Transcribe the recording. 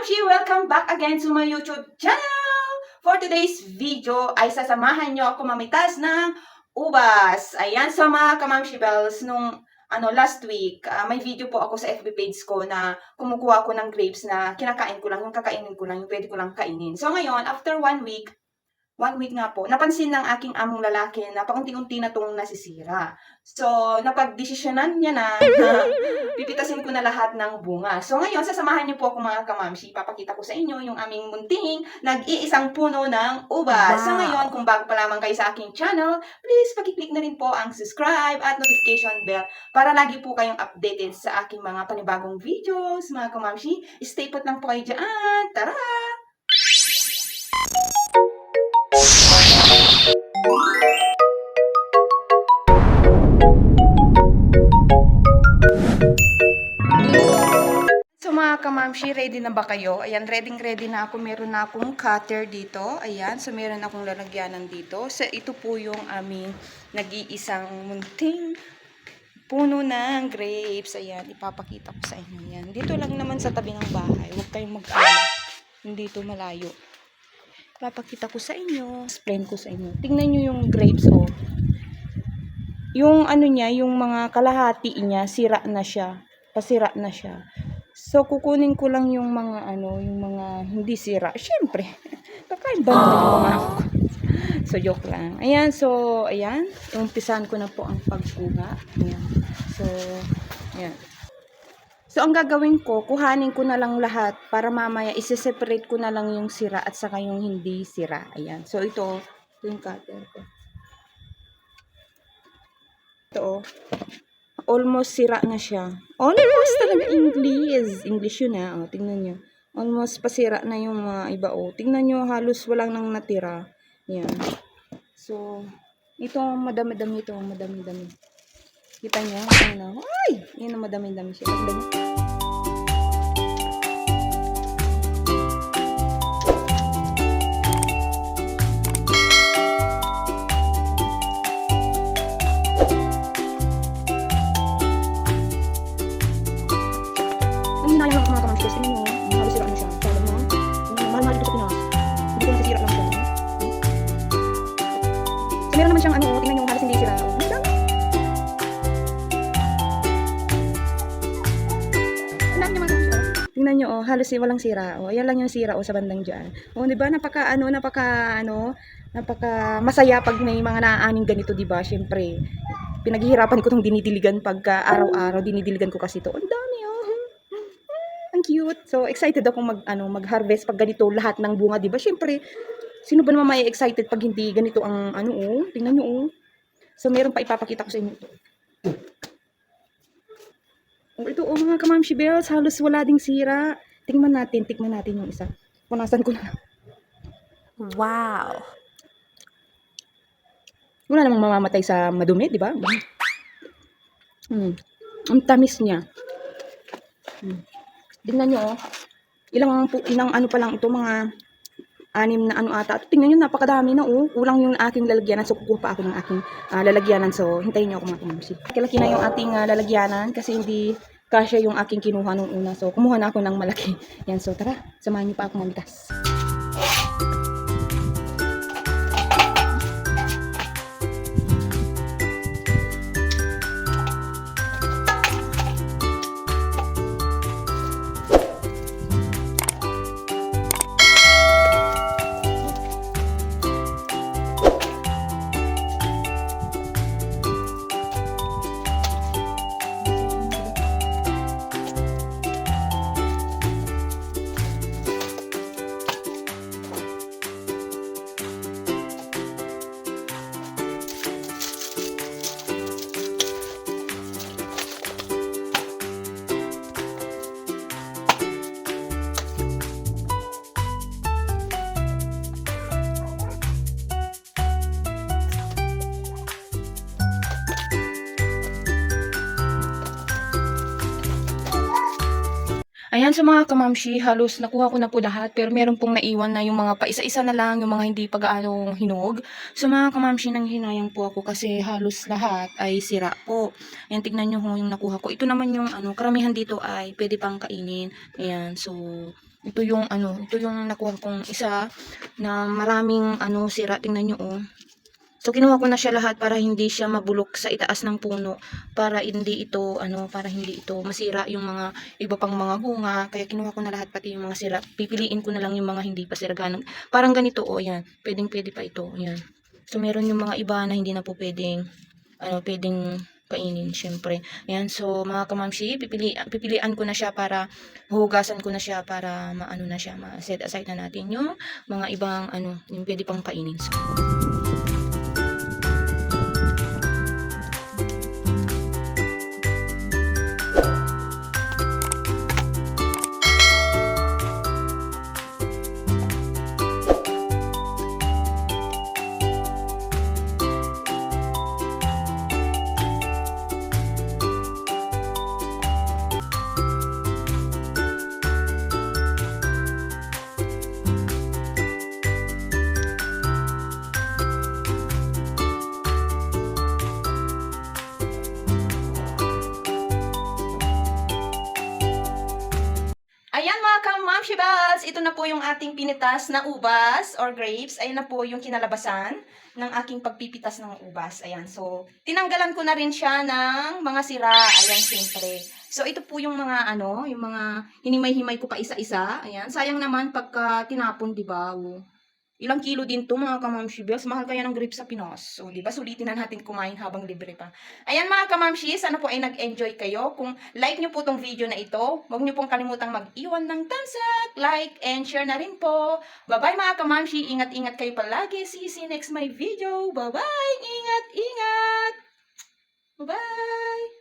Kamamshi! Welcome back again to my YouTube channel! For today's video ay sasamahan nyo ako mamitas ng ubas. Ayan, sa mga Kamamshi Bells, nung last week, may video po ako sa FB page ko na kumukuha ko ng grapes na kinakain ko lang, yung kakainin ko lang, yung pwede ko lang kainin. So ngayon, after 1 week nga po, napansin ng aking among lalaki na paunti-unti na itong nasisira. So, napagdesisyonan niya na pipitasin ko na lahat ng bunga. So, ngayon, sasamahan niyo po ako mga kamamshi. Papakita ko sa inyo yung aming munting nag-iisang puno ng ubas. Wow. So, ngayon, kung bago pa lamang kayo sa aking channel, please pakiclick na rin po ang subscribe at notification bell para lagi po kayong updated sa aking mga panibagong videos. Mga kamamshi, stay put lang po kayo dyan. Tara! So mga kamamshi, ready na ba kayo? Ayan, ready na ako. Meron na akong cutter dito. Ayan, so meron akong lalagyanan dito. So ito po yung aming nag-iisang munting puno ng grapes. Ayan, ipapakita ko sa inyo yan. Dito lang naman sa tabi ng bahay. Huwag kayong mag-alala. Hindi ito malayo. Papakita ko sa inyo. Explain ko sa inyo. Tingnan nyo yung grapes, oh. Yung niya, yung mga kalahati niya, sira na siya. Pasira na siya. So, kukunin ko lang yung mga, yung mga hindi sira. Siyempre, kakain ba naman yung mga ako? So, joke lang. Ayan, so, ayan. Umpisahan ko na po ang pagkuha. Ayan. So, ayan. So, ang gagawin ko, kuhanin ko na lang lahat para mamaya isi-separate ko na lang yung sira at saka yung hindi sira. Ayan. So, ito yung cutter ko. Ito, almost sira na siya. Almost talaga English yun ha. O, tingnan nyo. Almost pasira na yung mga iba. O, tingnan nyo, halos walang nang natira. Ayan. So, ito, madami-dami ito. Madami-dami. Kita nyo? Ayan, ay! Yan na madami-dami siya. Tignan nyo. Ang hinayang ng mga kamamshi. Tingnan nyo. Halos sira na siya. Sabi mo. Mahal-mahal dito sa Pinas. Hindi ko nasisira lang siya. So, meron naman siyang tingnan nyo. Halos hindi sira. Tingnan nyo, oh, halos walang sira. Oh, ayan lang yung sira, oh, sa bandang dyan. Oh, di ba? Napaka masaya pag may mga naaaning ganito, di ba? Syempre, pinaghihirapan ko tong dinidiligan pagka araw-araw. Dinidiligan ko kasi to. Ang dami, oh. Ang cute. So, excited ako mag-harvest pag ganito lahat ng bunga, di ba? Syempre, sino ba naman may excited pag hindi ganito ang oh? Tingnan nyo, oh. So, meron pa ipapakita ko sa inyo ito. Oh, ito, oh, mga kamamshi bells, halos wala ding sira. Tikman natin yung isa. Punasan ko na lang. Wow! Wala namang mamamatay sa madumi, di ba? Ang tamis niya. Tingnan nyo, oh. Ilang pa lang ito, mga 6 na ata. Tingnan nyo, napakadami na, oh. Kulang yung aking lalagyanan. So, kukuha pa ako ng aking lalagyanan. So, hintayin nyo ako mga kamamshi. Kalaki na yung ating lalagyanan kasi hindi kasya yung aking kinuha nung una. So, kumuha na ako ng malaki. Yan, so tara, samahan nyo pa ako mamitas. Ayan sa mga kamamshi, halos nakuha ko na po lahat pero meron pong naiwan na yung mga pa-isa-isa na lang, yung mga hindi pa gaano hinog. So mga kamamshi, nanghinayang po ako kasi halos lahat ay sira po. Ayan, tignan nyo ho yung nakuha ko. Ito naman yung karamihan dito ay pwede pang kainin. Ayan, so ito yung ito yung nakuha kong isa na maraming sira. Tingnan nyo oh. So kinuha ko na siya lahat para hindi siya mabulok sa itaas ng puno, para hindi ito masira yung mga iba pang mga bunga. Kaya kinuha ko na lahat pati yung mga sira. Pipiliin ko na lang yung mga hindi pa sira ganun. Parang ganito oh, yan. Pwedeng-pwede pa ito, yan. So meron yung mga iba na hindi na po pwedeng kainin syempre. Ayan, so mga kamamshi, pipilian ko na siya para hugasan ko na siya para ma-set aside na natin yung mga ibang yung pwede pang kainin. So, ayan mga kamamshibals, ito na po yung ating pinitas na ubas or grapes. Ayan na po yung kinalabasan ng aking pagpipitas ng ubas. Ayan, so tinanggalan ko na rin siya ng mga sira. Ayan, siyempre. So ito po yung mga yung mga hinimay-himay ko pa isa-isa. Ayan, sayang naman pagka tinapon, di ba? Oh. Ilang kilo din to mga kamamshibels. Mahal kaya ng grapes sa Pinos. So, di ba, sulitin na natin kumain habang libre pa. Ayan mga kamamshi, sana po ay nag-enjoy kayo. Kung like nyo po tong video na ito, huwag nyo pong kalimutang mag-iwan ng thumbs up, like, and share na rin po. Bye-bye mga kamamshi. Ingat-ingat kayo palagi. See you next my video. Bye-bye. Ingat, ingat. Bye-bye.